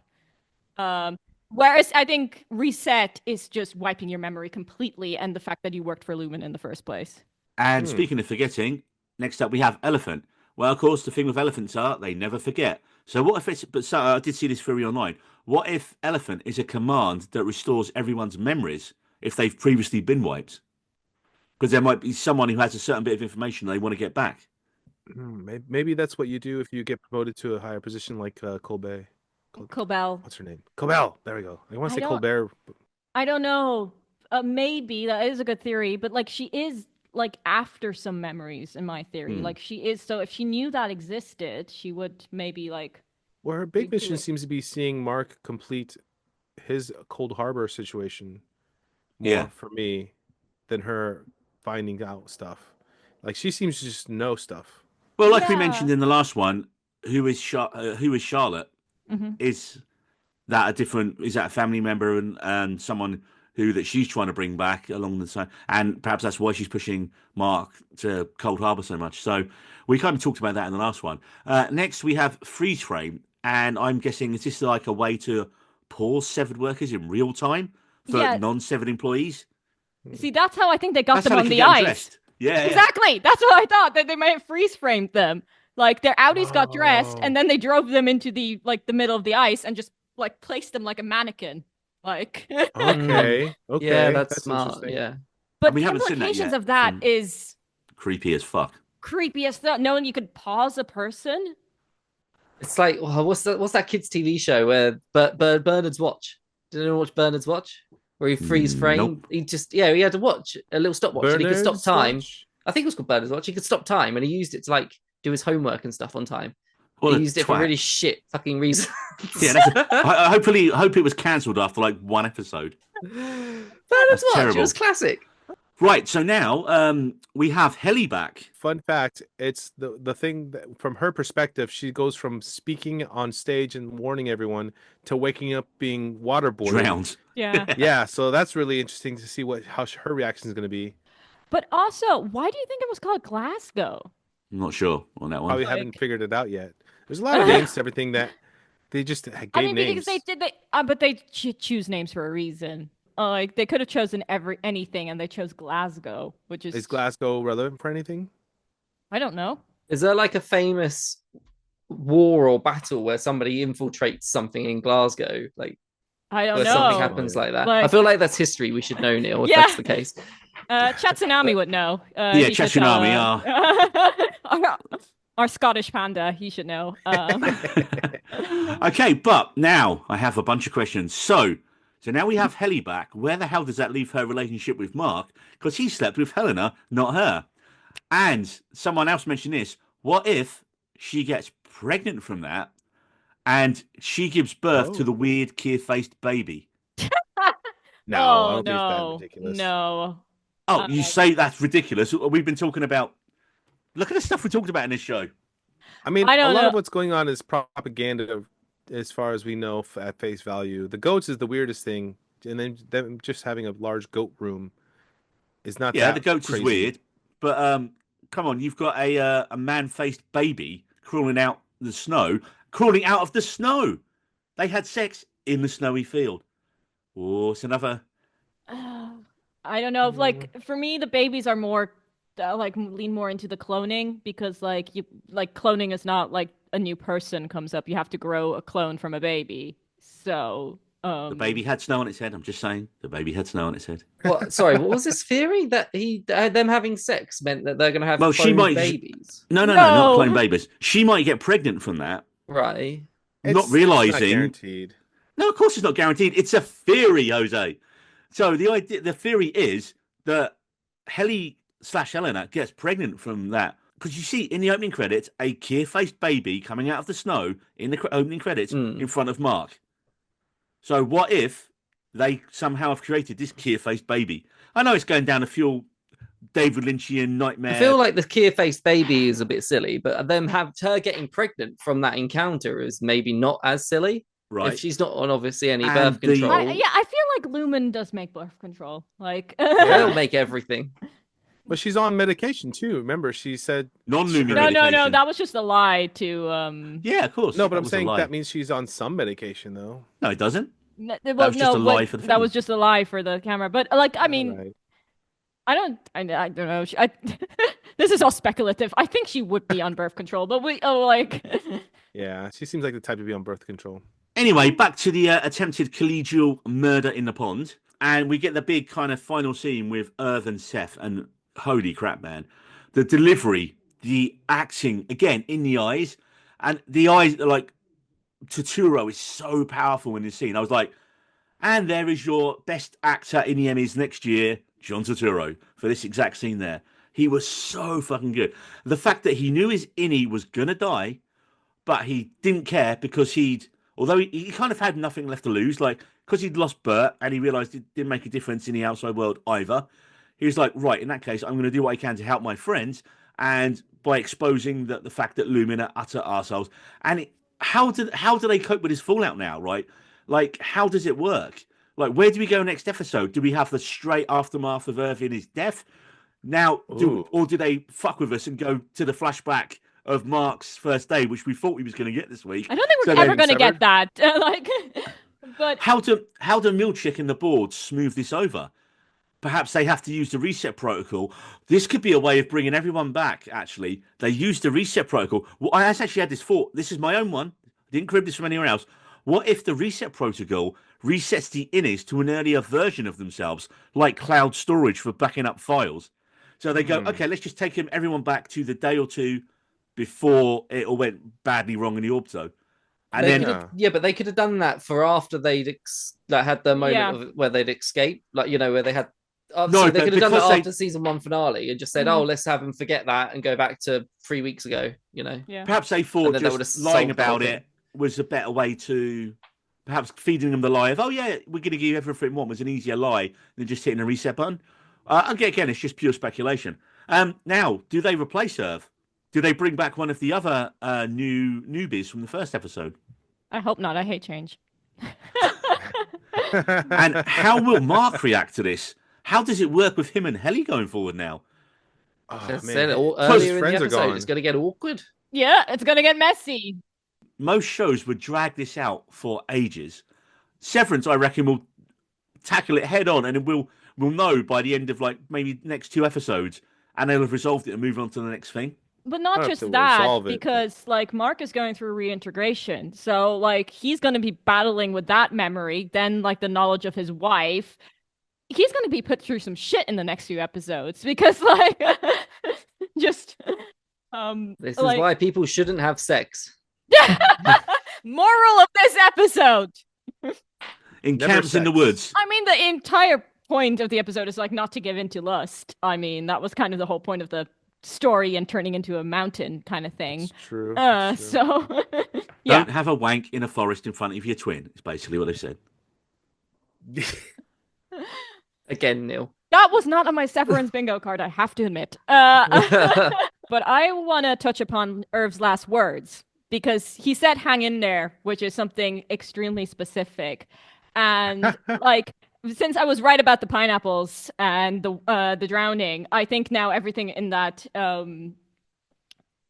Whereas I think reset is just wiping your memory completely and the fact that you worked for Lumen in the first place. And speaking of forgetting, next up we have Elephant. Well, of course, the thing with elephants are they never forget. So what if it's? But so, I did see this theory online. What if Elephant is a command that restores everyone's memories if they've previously been wiped? Because there might be someone who has a certain bit of information they want to get back. Maybe that's what you do if you get promoted to a higher position like Colbert. Cobell. What's her name? Cobell. There we go. I want to say Colbert. I don't know. Maybe that is a good theory, but like she is like after some memories in my theory. Like she is. So if she knew that existed, she would maybe like. Well, her big do mission it. seems to be seeing Mark complete his Cold Harbor situation more Yeah. for me than her finding out stuff. Like she seems to just know stuff. Well, like we Yeah. mentioned in the last one, who is Charlotte? Hmm. Is that a family member and someone who that she's trying to bring back along the side, and perhaps that's why she's pushing Mark to Cold Harbor so much. So we kind of talked about that in the last one. Next we have freeze frame, and I'm guessing is this like a way to pause severed workers in real time for Yeah. non-severed employees? See, that's how I think they got That's them how on they the could get ice. undressed. Yeah, Exactly. That's what I thought, that they might have freeze framed them. Like their Audis got dressed, and then they drove them into the middle of the ice and just like placed them like a mannequin. Like, Okay. Yeah, that's That's smart. interesting. Yeah. but we the haven't seen that implications yet of that from- is creepy as fuck. creepy as that. Knowing you could pause a person. It's like, well, what's that kids' TV show where Bernard's Watch? Did anyone watch Bernard's Watch? Where he freeze framed? Nope. He had to watch a little stopwatch and he could stop Bernard's time. Watch? I think it was called Bernard's Watch. He could stop time and he used it to like do his homework and stuff on time. What He a used it for twat. really shit fucking reasons. Yeah, I hope it was cancelled after like one episode. Bernard's That's Watch. terrible. It was classic. Right, so now we have Helly back. Fun fact, it's the thing that from her perspective, she goes from speaking on stage and warning everyone to waking up being waterboarded. Drowned. Yeah. Yeah, so that's really interesting to see how her reaction is going to be. But also, why do you think it was called Glasgow? I'm not sure on that one. Probably Like- haven't figured it out yet. There's a lot of names to everything that they just gave I mean, names. because but they choose names for a reason. Like they could have chosen anything, and they chose Glasgow, which is Is Glasgow relevant for anything? I don't know. Is there like a famous war or battle where somebody infiltrates something in Glasgow? Like I don't where know. something happens like that? I Like- feel like that's history. We should know, Neil, if Yeah. that's the case. Chatsunami would know. Yeah, He should, Chatsunami, our Scottish panda. He should know. Okay, but now I have a bunch of questions. So now we have Helly back. Where the hell does that leave her relationship with Mark? Because he slept with Helena, not her. And someone else mentioned this. What if she gets pregnant from that and she gives birth to the weird Keir-faced baby? No, oh I don't think it's that no, ridiculous. no. Oh, you say that's ridiculous. We've been talking about... Look at the stuff we talked about in this show. I mean, I a don't lot know. of what's going on is propaganda, as far as we know at face value. The goats is the weirdest thing, and then them just having a large goat room is not. Yeah, that the goats crazy. is weird. But come on, you've got a man-faced baby crawling out of the snow. They had sex in the snowy field. Oh, it's another... I don't know. Like for me, the babies are more like lean more into the cloning because cloning is not like a new person comes up. You have to grow a clone from a baby. So The baby had snow on its head. I'm just saying. The baby had snow on its head. What? Sorry, what was this theory that them having sex meant that they're going to have Well, she cloned might- babies? No, not No. clone babies. She might get pregnant from that, Right. not It's realizing. guaranteed. No, of course it's not guaranteed. It's a theory, Jose. So the theory is that Helly/Helena gets pregnant from that because you see in the opening credits a Keir-faced baby coming out of the snow in the opening credits in front of Mark. So what if they somehow have created this Keir-faced baby? I know it's going down a few David Lynchian nightmare. I feel like the Keir-faced baby is a bit silly, but her getting pregnant from that encounter is maybe not as silly. right. If she's not on obviously any And birth the- control, I feel like Lumen does make birth control. Like they'll make everything. But she's on medication too. Remember, she said Non-lumen no, medication. that was just a lie to Yeah, of course. no. But That I'm was a saying lie. that means she's on some medication though. No, it doesn't. Well, was just a lie for the that film. was just a lie for the camera. But like, I mean, Right. I don't know. This is all speculative. I think she would be on birth control, but Yeah, she seems like the type to be on birth control. Anyway, back to the attempted collegial murder in the pond. And we get the big kind of final scene with Irv and Seth. And holy crap, man. The delivery, the acting, again, in the eyes. And the eyes, like, Turturro is so powerful in this scene. I was like, and there is your best actor in the Emmys next year, John Turturro, for this exact scene there. He was so fucking good. The fact that he knew his innie was going to die, but he didn't care because although he kind of had nothing left to lose, like, because he'd lost Bert and he realised it didn't make a difference in the outside world either. He was like, right, in that case, I'm going to do what I can to help my friends. And by exposing the fact that Lumen are utter arseholes. And how do they cope with this fallout now, right? Like, how does it work? Like, where do we go next episode? Do we have the straight aftermath of Irving's death? Now, do they fuck with us and go to the flashback of Mark's first day, which we thought we was going to get this week? I don't think we're ever going to get that. But how do Milchick and the board smooth this over? Perhaps they have to use the reset protocol. This could be a way of bringing everyone back, actually. They used the reset protocol. Well, I actually had this thought. This is my own one. I didn't crib this from anywhere else. What if the reset protocol resets the innies to an earlier version of themselves, like cloud storage for backing up files? So they go, okay, let's just take everyone back to the day or two before it all went badly wrong in the Orbzo. And but they could have done that for after they'd had the moment where they'd escape, like, you know, where they had. They could have done that after season 1 finale and just said, "Oh, let's have them forget that and go back to 3 weeks ago." You know, perhaps they thought just lying about it was a better way to, perhaps feeding them the lie of, "Oh yeah, we're going to give you everything we want," was an easier lie than just hitting a reset button. Again, it's just pure speculation. Now, do they replace Irv? Do they bring back one of the other newbies from the first episode? I hope not. I hate change. And how will Mark react to this? How does it work with him and Helly going forward now? Earlier in the episode, it's going to get awkward. Yeah, it's going to get messy. Most shows would drag this out for ages. Severance, I reckon, will tackle it head on, and we'll know by the end of like maybe next 2 episodes, and they'll have resolved it and move on to the next thing. But not just that, because like Mark is going through reintegration, so like he's going to be battling with that memory, then like the knowledge of his wife. He's going to be put through some shit in the next few episodes because, like, just this is why people shouldn't have sex. Moral of this episode: in camps in the woods. I mean, the entire point of the episode is like not to give in to lust. I mean, that was kind of the whole point of the story and turning into a mountain kind of thing. It's true. So don't have a wank in a forest in front of your twin. It's basically what they said. Again, Neil. That was not on my Severance bingo card, I have to admit. But I want to touch upon Irv's last words, because he said hang in there, which is something extremely specific. And like, since I was right about the pineapples and the drowning, I think now everything in that in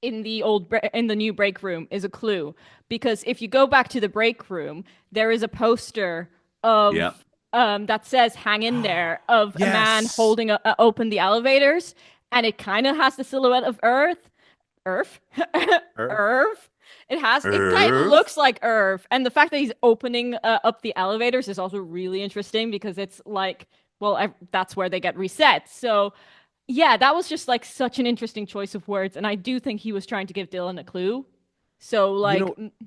the new break room is a clue. Because if you go back to the break room, there is a poster of that says "hang in there" of a man holding open the elevators, and it kind of has the silhouette of Irv. It kind of looks like Irv, and the fact that he's opening up the elevators is also really interesting because it's like, well, that's where they get reset. So, yeah, that was just like such an interesting choice of words, and I do think he was trying to give Dylan a clue. So, like,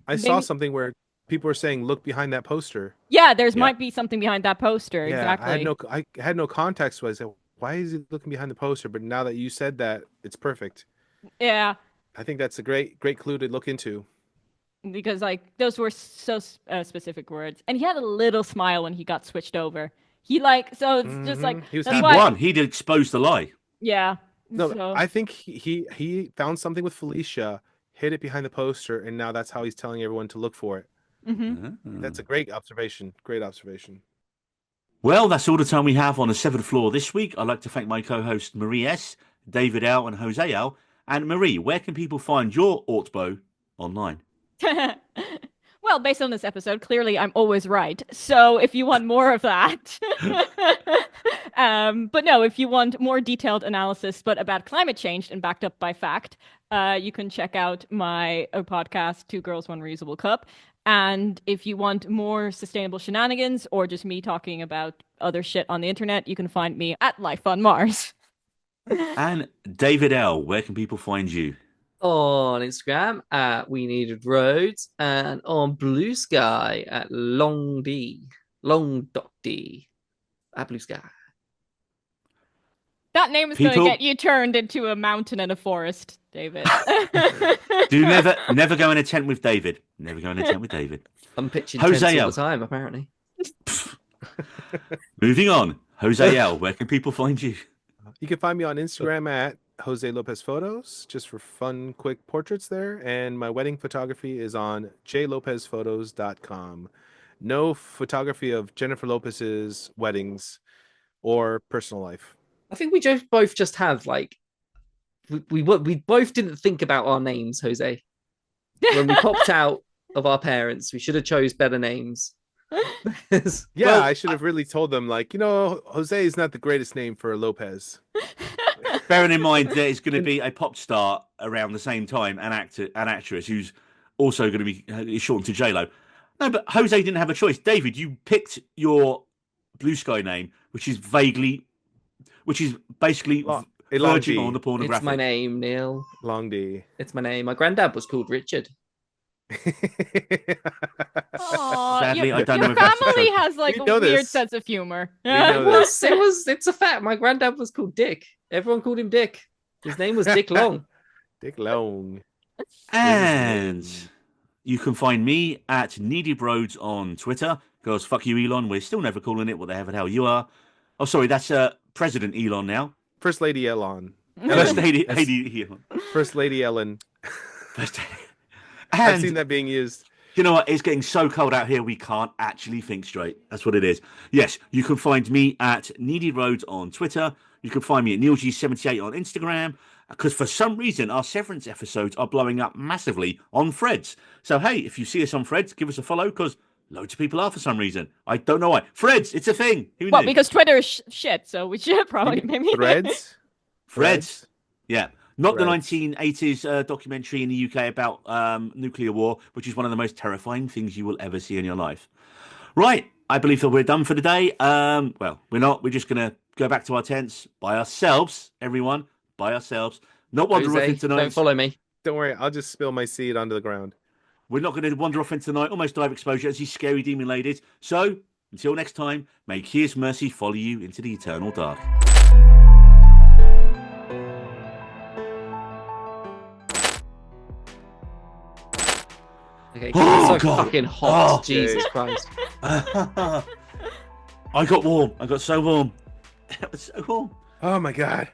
I saw something where people were saying, "Look behind that poster." Yeah, might be something behind that poster. Yeah, exactly. I had no context. So I said, "Why is he looking behind the poster?" But now that you said that, it's perfect. Yeah. I think that's a great clue to look into. Because like those were so specific words, and he had a little smile when he got switched over. He like so it's just like he won. He did expose the lie. Yeah. No, so. I think he found something with Felicia, hid it behind the poster, and now that's how he's telling everyone to look for it. Mm-hmm. That's a great observation. Great observation. Well, that's all the time we have on the 7th floor this week. I'd like to thank my co-hosts Marie S, David L, and Jose L. And Marie, where can people find your Ortbo online? Well, based on this episode, clearly I'm always right. So if you want more of that, but no, if you want more detailed analysis, but about climate change and backed up by fact, you can check out my podcast, 2 Girls, 1 Reusable Cup. And if you want more sustainable shenanigans or just me talking about other shit on the internet, you can find me at Life on Mars. And David L, where can people find you? On Instagram at We Needed Roads, and on Blue Sky at Long D at Blue Sky. That name is going to get you turned into a mountain and a forest, David. Do never go in a tent with David. Never go in a tent with David. I'm pitching tents all the time, apparently. Moving on. Jose L, where can people find you? You can find me on Instagram at Jose Lopez Photos, just for fun, quick portraits there. And my wedding photography is on jlopezphotos.com. No photography of Jennifer Lopez's weddings or personal life. I think we both just have like we both didn't think about our names, Jose. When we popped out of our parents, we should have chose better names. Yeah, I should have really told them, like, Jose is not the greatest name for Lopez. Bearing in mind there is going to be a pop star around the same time, an actress who's also going to be shortened to J-Lo. No, but Jose didn't have a choice. David, you picked your Blue Sky name, which is basically verging on the pornographic. It's my name, Neil. Long D. It's my name. My granddad was called Richard. Aw, Sadly, I don't your know if that's family true. has like We a know weird this. sense of humor. It's a fact. My granddad was called Dick. Everyone called him Dick. His name was Dick Long. Dick Long. And you can find me at Needy Broads on Twitter. Because fuck you, Elon. We're still never calling it what the hell you are. Oh, sorry, that's President Elon now. First Lady Elon. First Lady Elon. First Lady Ellen. And I've seen that being used. you know what? It's getting so cold out here, we can't actually think straight. That's what it is. Yes, you can find me at Needy Roads on Twitter. You can find me at NeilG78 on Instagram. Because for some reason, our Severance episodes are blowing up massively on Threads. So, hey, if you see us on Threads, give us a follow because loads of people are for some reason. I don't know why. Threads, it's a thing. Who Well, knew? because Twitter is shit, so we should probably maybe Threads? Threads. Yeah. Not Threads. the 1980s documentary in the UK about nuclear war, which is one of the most terrifying things you will ever see in your life. Right. I believe that we're done for the day. Well, we're not. We're just going to go back to our tents by ourselves, everyone. By ourselves. Not wander off into the night. Don't follow me. Don't worry, I'll just spill my seed onto the ground. We're not going to wander off into the night, almost die of exposure as these scary demon ladies. So, until next time, may His mercy follow you into the eternal dark. Okay, Oh, it's so God. fucking hot. Oh, Jesus Christ. I got warm. I got so warm. It was so warm. Oh my god.